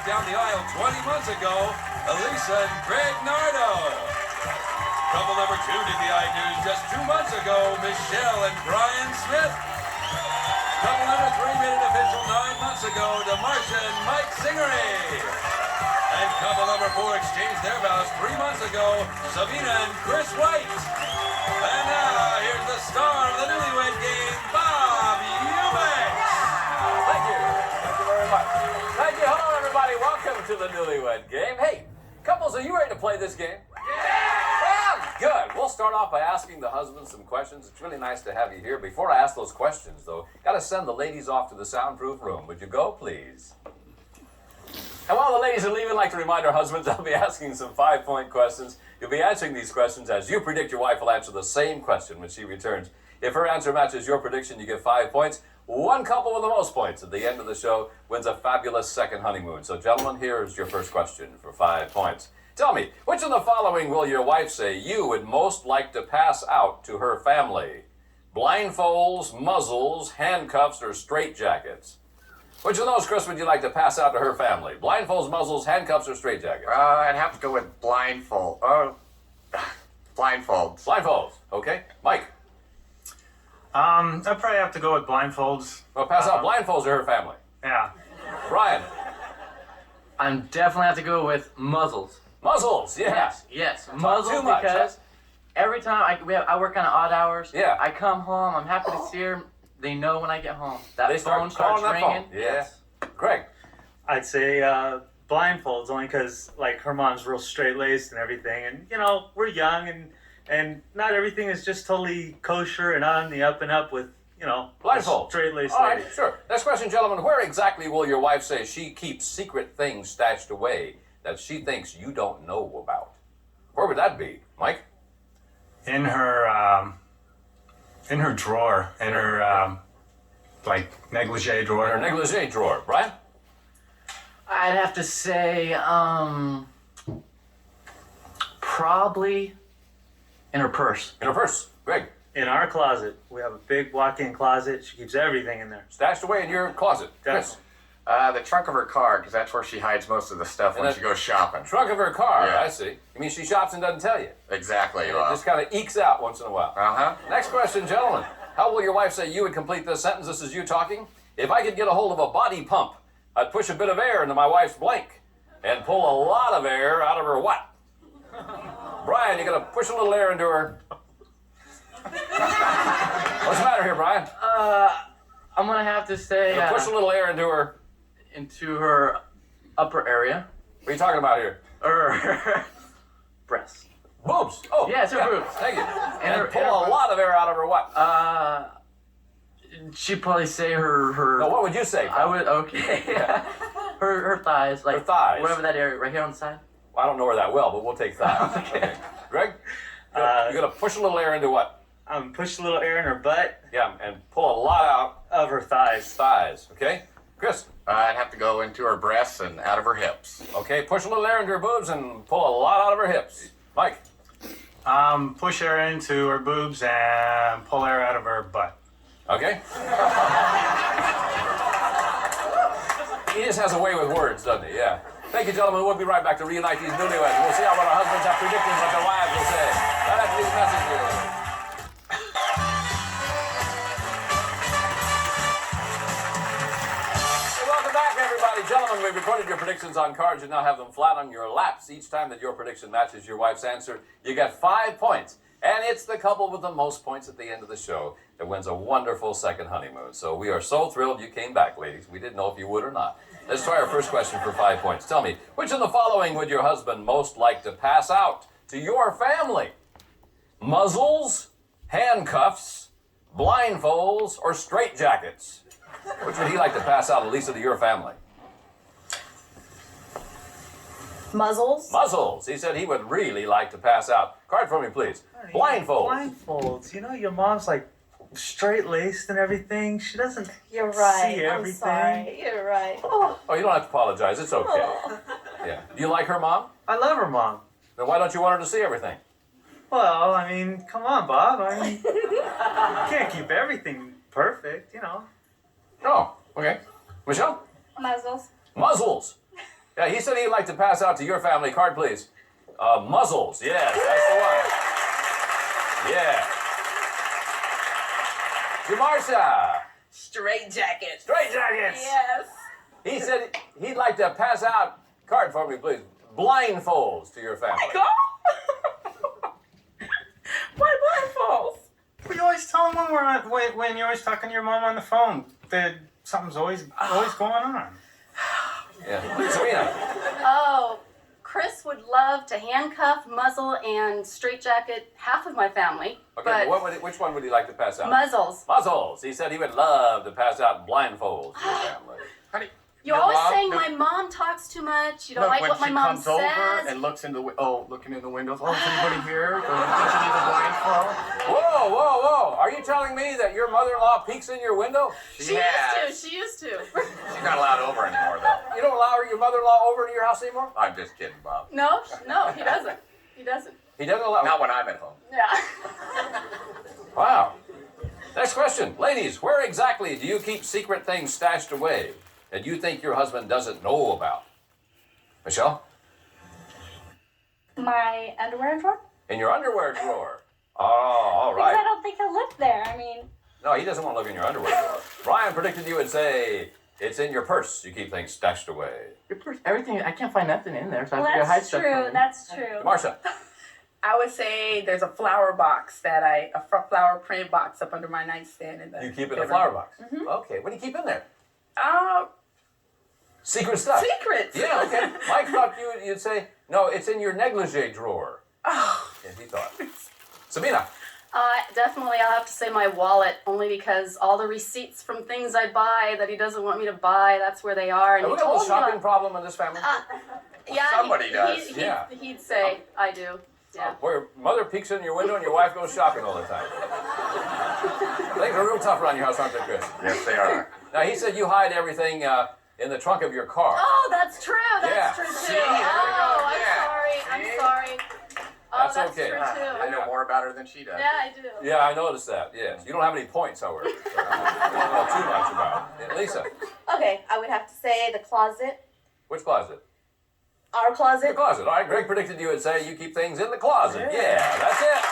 walked down the aisle 20 months ago, Elisa and Greg Nardo. Couple number 2 did the I-News just 2 months ago, Michelle and Brian Smith. Couple number 3 made it official 9 months ago, DeMarsha and Mike Singery. And couple number 4 exchanged their vows 3 months ago, Sabina and Chris White. And now, here's the star of the Newlywed Game, Bob Eubanks. Thank you. Thank you very much. Thank you. Hello, everybody. Welcome to the Newlywed Game. Hey, couples, are you ready to play this game? Yeah! Good. We'll start off by asking the husbands some questions. It's really nice to have you here. Before I ask those questions, though, got to send the ladies off to the soundproof room. Would you go, please? And while the ladies are leaving, I'd like to remind our husbands I'll be asking some 5-point questions. You'll be answering these questions as you predict your wife will answer the same question when she returns. If her answer matches your prediction, you get 5 points. One couple with the most points at the end of the show wins a fabulous second honeymoon. So, gentlemen, here's your first question for 5 points. Tell me, which of the following will your wife say you would most like to pass out to her family? Blindfolds, muzzles, handcuffs, or straitjackets? Which of those, Chris, would you like to pass out to her family? Blindfolds, muzzles, handcuffs, or straitjackets? I'd have to go with blindfolds. Blindfolds. Okay. Mike? I'd probably have to go with blindfolds. Well, pass out blindfolds to her family. Yeah. Brian? I'm definitely have to go with muzzles. Muzzles, yeah. Yes. Too Muzzles much, because every time I work on odd hours. Yeah. I come home. I'm happy to see her. They know when I get home. That They start phone starts calling that ringing. phone. Yeah. Greg? I'd say blindfolds, only because like her mom's real straight-laced and everything, and you know we're young and not everything is just totally kosher and on the up and up with Blindfold. straight-laced All right, lady. sure. Next question, gentlemen. Where exactly will your wife say she keeps secret things stashed away that she thinks you don't know about? Where would that be, Mike? In her drawer, in her like negligee drawer. Her negligee drawer. Brian? I'd have to say, probably in her purse. In her purse. Greg? In our closet, we have a big walk-in closet. She keeps everything in there. Stashed away in your closet. Chris? The trunk of her car, because that's where she hides most of the stuff when she goes shopping. Trunk of her car. Yeah. I see. You mean she shops and doesn't tell you? Exactly. It just kind of ekes out once in a while. Uh-huh. Next question, gentlemen. How will your wife say you would complete this sentence? This is you talking. If I could get a hold of a body pump, I'd push a bit of air into my wife's blank and pull a lot of air out of her what? Brian, you gotta push a little air into her. What's the matter here, Brian? I'm gonna have to say Push a little air into her. into her upper area. What are you talking about here? Or breasts. Boobs. Oh, Yeah, it's her boobs. Thank you. And her- pull and her- a lot of air out of her what? She'd probably say her. No, what would you say? I would her thighs, like Her thighs. whatever that area right here on the side. I don't know her that well, but we'll take that. Okay. Greg? You're gonna push a little air into what? Push a little air in her butt Yeah, and pull a lot out of her thighs. thighs. Okay? Chris? I'd have to go into her breasts and out of her hips. Okay, push a little air into her boobs and pull a lot out of her hips. Mike? Push air into her boobs and pull air out of her butt. Okay? He just has a way with words, doesn't he? Yeah. Thank you, gentlemen. We'll be right back to reunite these newlyweds. We'll see how what our husbands have predicted what their wives will say. Right after these messages. Hey, welcome back, everybody. Gentlemen, we've recorded your predictions on cards. You now have them flat on your laps. Each time that your prediction matches your wife's answer, you get 5 points. And it's the couple with the most points at the end of the show that wins a wonderful second honeymoon. So we are so thrilled you came back, ladies. We didn't know if you would or not. Let's try our first question for 5 points. Tell me, which of the following would your husband most like to pass out to your family? Muzzles, handcuffs, blindfolds, or straitjackets? Which would he like to pass out, Elisa, to your family? Muzzles? Muzzles. He said he would really like to pass out. Card for me, please. Blindfolds. Blindfolds. You know, your mom's like straight-laced and everything. She doesn't You're right. see I'm everything. sorry. You're right. Oh. Oh, you don't have to apologize. It's okay. Oh. Yeah. Do you like her, Mom? I love her mom. Then why don't you want her to see everything? Well, I mean, come on, Bob. I mean, you can't keep everything perfect, you know. Oh, okay. Michelle? Muzzles. Muzzles. Yeah, he said he'd like to pass out to your family. Card, please. Muzzles. Yes, that's the one. Yeah. Jamarcia. Straight jackets. Straight jackets. Yes. He said he'd like to pass out. Card for me, please. Blindfolds to your family. Go. Why blindfolds? Well, you always tell them when you're always talking to your mom on the phone that something's always going on. Yeah. Serena. Oh, Chris would love to handcuff, muzzle, and straitjacket half of my family. Okay, but which one would he like to pass out? muzzles. Muzzles. He said he would love to pass out blindfolds to your family. Honey, You're always saying my mom talks too much. You don't like what my mom says. When she comes over and looks into looking in the windows. Oh, is anybody here? Does she need a blindfold? Whoa, whoa, whoa. Are you telling me that your mother-in-law peeks in your window? She used to. She's not allowed over anymore, though. You don't allow your mother-in-law over to your house anymore? I'm just kidding, Bob. No, he doesn't. He doesn't. He doesn't allow... Not when I'm at home. Yeah. Wow. Next question. Ladies, where exactly do you keep secret things stashed away that you think your husband doesn't know about? Michelle? My underwear drawer? In your underwear drawer. Oh, all Because I right. don't think he'll look there. I mean, No, he doesn't want to look in your underwear drawer. Brian predicted you would say it's in your purse. You keep things stashed away. Your purse, everything. I can't find nothing in there, so well, I figure hide that's stuff from true. you. That's true. Marsha. I would say there's a flower box a flower print box up under my nightstand. You keep it in a flower box. Okay, what do you keep in there? Secret stuff. Secrets. Yeah, okay. Mike thought you'd say, no, it's in your negligee drawer. Oh. Yeah, he thought. Sabina. Definitely I'll have to say my wallet, only because all the receipts from things I buy that he doesn't want me to buy, that's where they are. And Have we he got a told little me shopping problem in this family? yeah, Somebody does. He'd say, I do. Yeah. Where your mother peeks in your window and your wife goes shopping all the time. Things are real tough around your house, aren't they, Chris? Yes, they are. Now, he said you hide everything in the trunk of your car. Oh, that's true. That's Yeah. true too. See, there we go. I'm Yeah. sorry. I'm See? sorry. Oh, That's that's okay. true I too. know more about her than she does. Yeah, I do. Yeah, I noticed that, yes. You don't have any points, however. So I don't know too much about it. Lisa, Okay, I would have to say the closet. which closet? Our The closet. closet. All right, Greg predicted you would say you keep things in the closet. Yeah, that's it.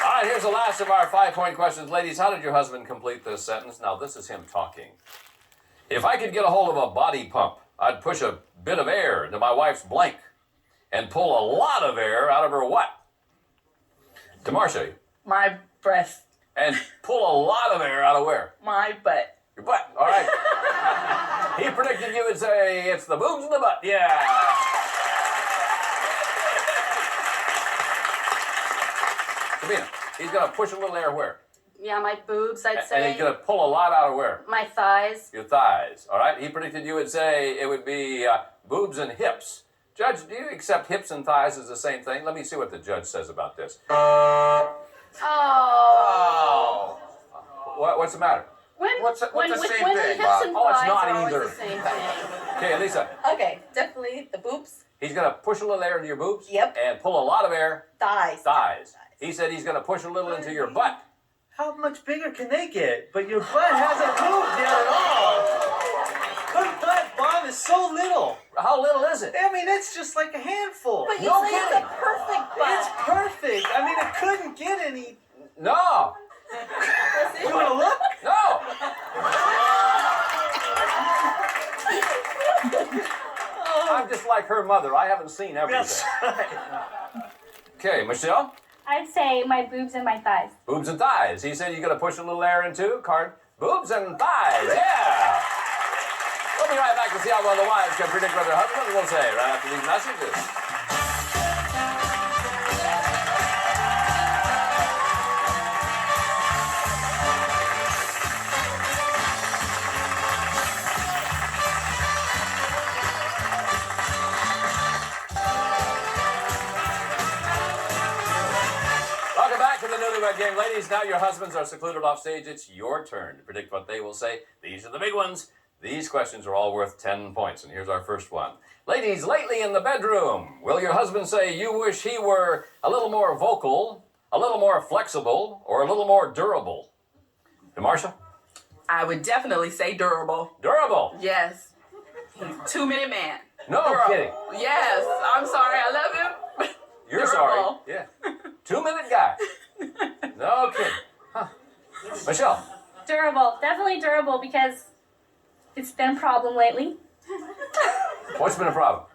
All right, here's the last of our 5-point questions. Ladies, how did your husband complete this sentence? Now, this is him talking. If I could get a hold of a body pump, I'd push a bit of air into my wife's blank and pull a lot of air out of her what? DeMarcia. My breast. And pull a lot of air out of where? My butt. Your butt. All right. He predicted you would say it's the boobs and the butt. Yeah. Sabina, he's going to push a little air where? Yeah, my boobs, I'd And say. he's going to pull a lot out of where? My thighs. Your thighs. All right. He predicted you would say it would be boobs and hips. Judge, do you accept hips and thighs as the same thing? Let me see what the judge says about this. Oh. What's the matter? What's the same when thing, hips Bob? and Oh, it's thighs not are always either. the same thing. Okay, Lisa. Okay, definitely the boobs. He's going to push a little air into your boobs. Yep. And pull a lot of air. Thighs. Thighs. He said he's going to push a little into your butt. How much bigger can they get? But your butt hasn't moved yet at all. Her butt, Bob, is so little. How little is it? I mean, it's just like a handful. But you No say it's kidding. a perfect It's butt. perfect. I mean, it couldn't get any. No. You want to look? No. I'm just like her mother. I haven't seen everything. That's right. Okay, Michelle. I'd say my boobs and my thighs. Boobs and thighs. He said you're going to push a little air into card. Boobs and thighs. Yeah. We'll be right back to see how well the wives can predict what their husbands will say right after these messages. Welcome back to the Newlywed Game. Ladies, now your husbands are secluded off stage. It's your turn to predict what they will say. These are the big ones. These questions are all worth 10 points, and here's our first one. Ladies, lately in the bedroom, will your husband say you wish he were a little more vocal, a little more flexible, or a little more durable? DeMarcia? I would definitely say durable. Durable. Yes. 2-minute man. No Durable. kidding. Yes. I'm sorry. I love him. You're Durable. sorry. Yeah. 2-minute guy. No kidding. Huh. Michelle. Durable. Definitely durable because it's been a problem lately. What's been a problem?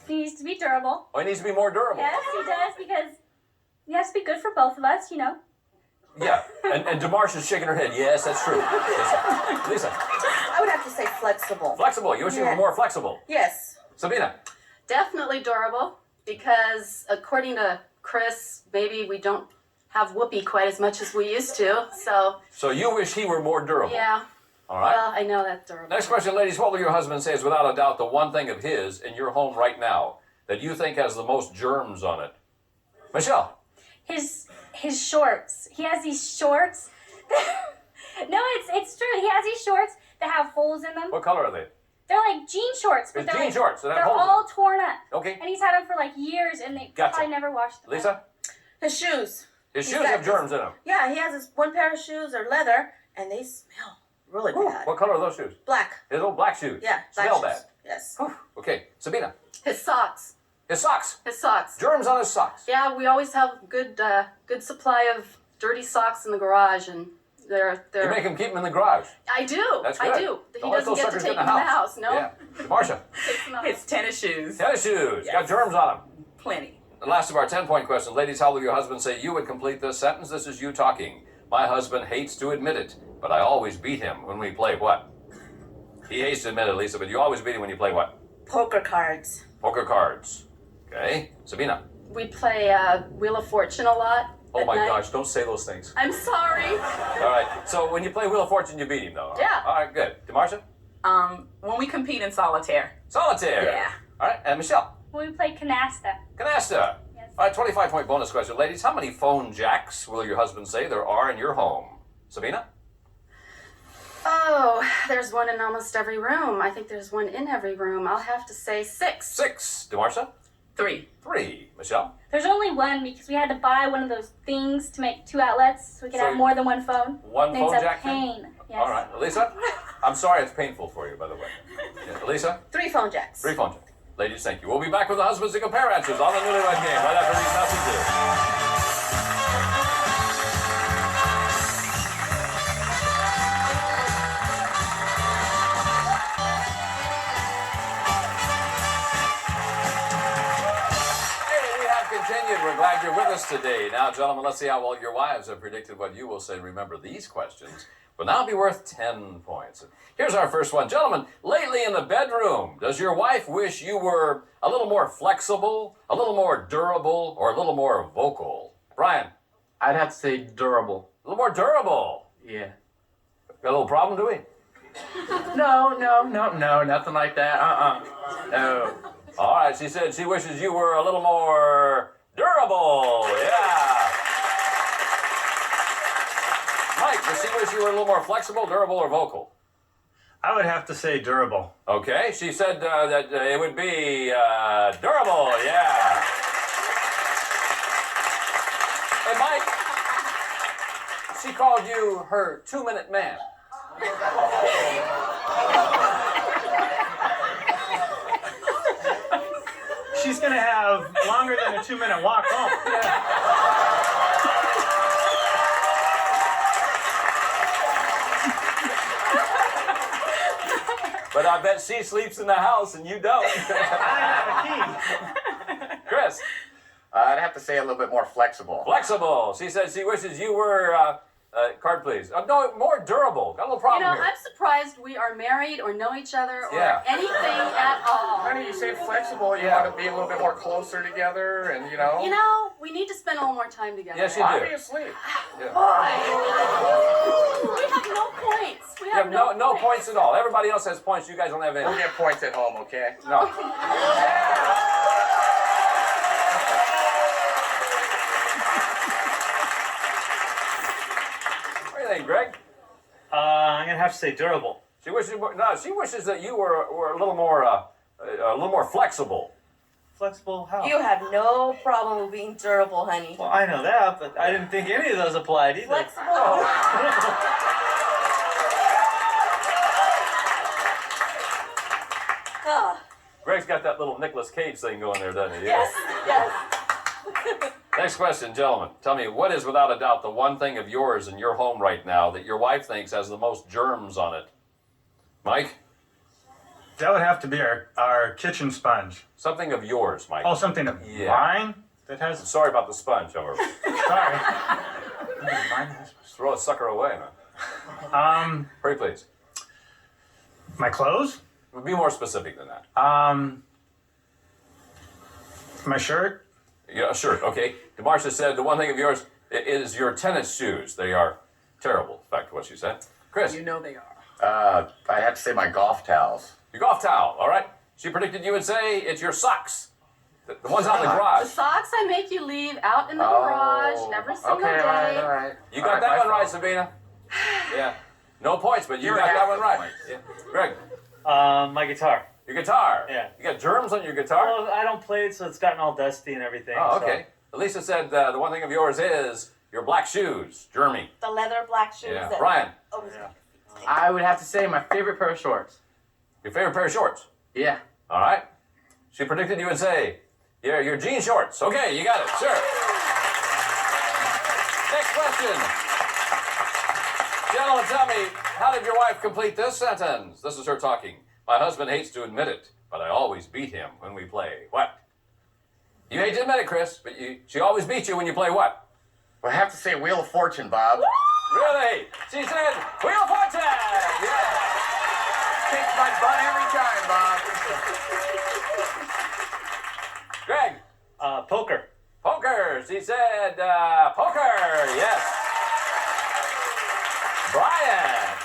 He needs to be durable. Oh, he needs to be more durable. Yes, he does because he has to be good for both of us, you know. Yeah. And DeMarsha's shaking her head. Yes, that's true. Yes. Lisa. I would have to say flexible. Flexible. You wish you were more flexible. Yes. Sabina. Definitely durable because according to Chris, maybe we don't have whoopee quite as much as we used to. So you wish he were more durable. Yeah. All right. Well, I know that's durable. Next question, ladies. What will your husband say is without a doubt the one thing of his in your home right now that you think has the most germs on it? Michelle. His shorts. He has these shorts. No, it's true. He has these shorts that have holes in them. What color are they? They're like jean shorts, but It's they're jean like, shorts that have they're holes in all torn up. Okay. And he's had them for like years, and they Gotcha. probably never washed them. Lisa? His shoes. His He's shoes got have germs in them. Yeah, he has this one pair of shoes are leather, and they smell really Ooh, bad. what color are those shoes? Black. His old black shoes. Yeah, black Smell shoes. bad. Yes. Whew. Okay. Sabina. His socks. His socks. His socks. Germs on his socks. Yeah, we always have good supply of dirty socks in the garage, and they're. You make him keep them in the garage. I do. That's good. I do. He Don't let doesn't those get to suckers take get them in the house. No. Yeah. Marsha. Takes them out. His tennis shoes. Tennis shoes. Yes. Got germs on them. Plenty. The last of our 10-point questions. Ladies, how will your husband say you would complete this sentence? This is you talking. My husband hates to admit it, but I always beat him when we play what? He hates to admit it, Lisa, but you always beat him when you play what? Poker cards. Poker cards. Okay. Sabina. We play Wheel of Fortune a lot. Oh at my night. gosh, don't say those things. I'm sorry. All right. So when you play Wheel of Fortune, you beat him, though. Yeah. All right, good. DeMarsha? When we compete in solitaire. Solitaire. Yeah. All right. And Michelle? When we play canasta. Canasta. Yes. All right, 25-point bonus question. Ladies, how many phone jacks will your husband say there are in your home? Sabina? Oh, there's one in almost every room. I think there's one in every room. I'll have to say 6. 6. DeMarsha? 3. 3. Michelle? There's only one because we had to buy one of those things to make 2 outlets so we could So have more than one phone. One And it's phone a jack thing? pain. Yes. All right. Elisa? I'm sorry it's painful for you, by the way. Yeah. Elisa? 3 phone jacks. 3 phone jacks. Ladies, thank you. We'll be back with the husbands to compare answers on the Newlywed Game right after these messages. Hey, we have continued. We're glad you're with us today. Now, gentlemen, let's see how well your wives have predicted what you will say. Remember, these questions will now be worth 10 points. Here's our first one. Gentlemen, lately in the bedroom, does your wife wish you were a little more flexible, a little more durable, or a little more vocal? Brian, I'd have to say durable. a little more durable. Yeah. Got a little problem, do we? No, nothing like that. No. All right, she said she wishes you were a little more durable. Yeah. Mike, does she wish you were a little more flexible, durable, or vocal? I would have to say durable. Okay, she said that it would be durable, yeah. Hey, Mike, she called you her 2-minute man. She's gonna have longer than a 2-minute walk home. But I bet she sleeps in the house and you don't. I have a key. Chris, I'd have to say a little bit more flexible. flexible. She said she wishes you were, card please. No, more durable. Got a little You problem know, here. I'm surprised we are married or know each other or Yeah. anything at all. Honey, you say flexible, you Yeah. want to be a little bit more closer together and, you know. You know, we need to spend a little more time together. Yes, you do. Obviously. Yeah. We have no points. We You have have no points at all. Everybody else has points. You guys don't have We'll any. get points at home, okay? No. What do you think, Greg? I'm gonna have to say durable. She wishes that you were a little more flexible. Flexible how? You have no problem with being durable, honey. Well, I know that, but I didn't think any of those applied either. Flexible. Oh, Greg's got that little Nicolas Cage thing going there, doesn't he? yes, yes. Next question, gentlemen. Tell me, what is without a doubt the one thing of yours in your home right now that your wife thinks has the most germs on it? Mike? That would have to be our kitchen sponge. Something of yours, Mike. Oh, something of mine that has. Sorry about the sponge, however. Sorry. Mine has. Throw a sucker away, man. Hurry, please. My clothes. Be more specific than that. My shirt. Yeah, sure. Okay. DeMarsha said the one thing of yours is your tennis shoes. They are terrible. In fact, what she said. Chris. You know they are. I have to say my golf towels. Your golf towel. All right. She predicted you would say it's your socks. The ones out in the The garage. socks I make you leave out in the garage every single Okay, day. all right. You got that one right, Sabina. Yeah. No points, but you got that one right. Yeah. Greg. My guitar. Your guitar. Yeah. You got germs on your guitar? Well, I don't play it, so it's gotten all dusty and everything. Oh, okay. Elisa said the one thing of yours is your black shoes. Germy. The leather black shoes. Yeah. that Brian. always I would have to say my favorite pair of shorts. Your favorite pair of shorts? Yeah. All right. She predicted you would say your jean shorts. Okay, you got it. Sure. Next question. Gentlemen, tell me, how did your wife complete this sentence? This is her talking. My husband hates to admit it, but I always beat him when we play. What? You hate to admit it, Chris, but she always beats you when you play what? Well, I have to say Wheel of Fortune, Bob. Really? She said, Wheel of Fortune! Yeah. Kicks my butt every time, Bob. Greg? Poker. Poker. She said, poker. Yes. Brian?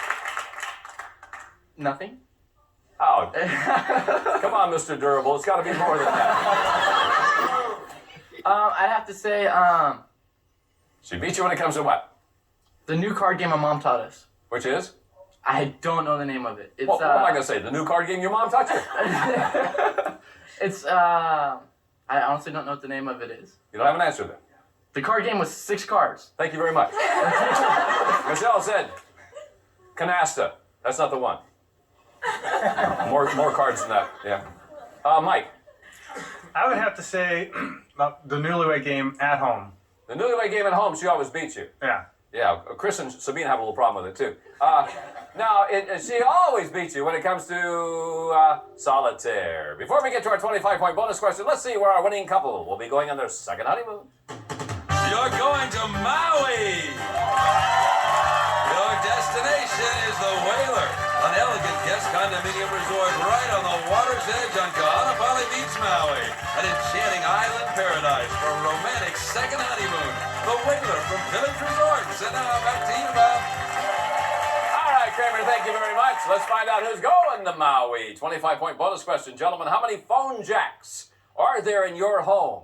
Nothing. Oh, come on, Mr. Durable. It's got to be more than that. I'd have to say, She beat you when it comes to what? the new card game my mom taught us. Which is? I don't know the name of it. It's What am I going to say? The new card game your mom taught you? It's I honestly don't know what the name of it is. You don't have an answer then. The card game was 6 cards. Thank you very much. Michelle said, canasta. That's not the one. More cards than that. Yeah. Mike. I would have to say the Newlywed Game at home. The Newlywed Game at home, she always beats you. Yeah. Yeah, Chris and Sabine have a little problem with it too. Now, she always beats you when it comes to solitaire. Before we get to our 25-point bonus question, let's see where our winning couple will be going on their second honeymoon. You're going to Maui. Your destination is the Whaler, an elegant guest condominium resort right on the water's edge on Ka'anapali Beach, Maui. An enchanting island paradise for a romantic second honeymoon. The Whaler from Village Resorts. And now back to you, Bob. All right, Kramer, thank you very much. Let's find out who's going to Maui. 25-point bonus question. Gentlemen, how many phone jacks are there in your home?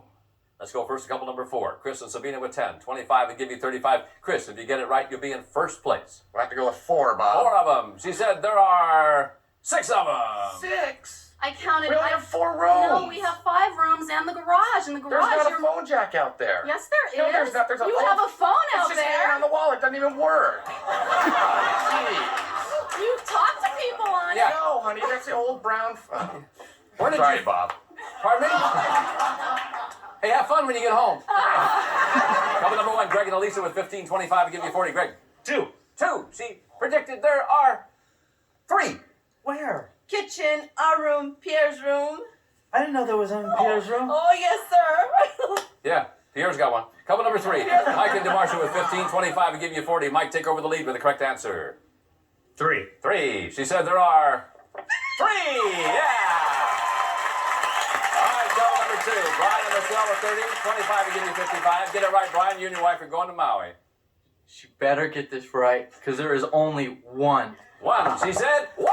Let's go first to couple number 4. Chris and Sabina with 10. 25 would give you 35. Chris, if you get it right, you'll be in first place. We'll have to go with 4, Bob. 4 of them. She said there are 6 of them. 6. I counted. We only have 4 rooms. No, we have 5 rooms and the garage. In the garage, There's not a phone jack out there. Yes, there is. No, there's not. There's a you phone. have a phone out It's just hanging there. on the wall. It doesn't even work. Jeez. You talk to people on Yeah. it. No, honey, that's the old brown phone. Where did Sorry, you... Bob. Pardon me? Hey, have fun when you get home. Couple number 1, Greg and Elisa with 15. 25 would give you 40. Greg. 2. 2. She predicted there are 3. Where? Kitchen, our room, Pierre's room. I didn't know there was in Pierre's room. Oh, yes, sir. Yeah, Pierre's got one. Couple number 3, Mike and DeMarsha with 15. 25 would give you 40. Mike, take over the lead with the correct answer. 3. 3. She said there are 3. Yeah. All right, couple number 2, Brian and Michelle with 30. 25 would give you 55. Get it right, Brian. You and your wife are going to Maui. She better get this right, because there is only one. 1. She said 1.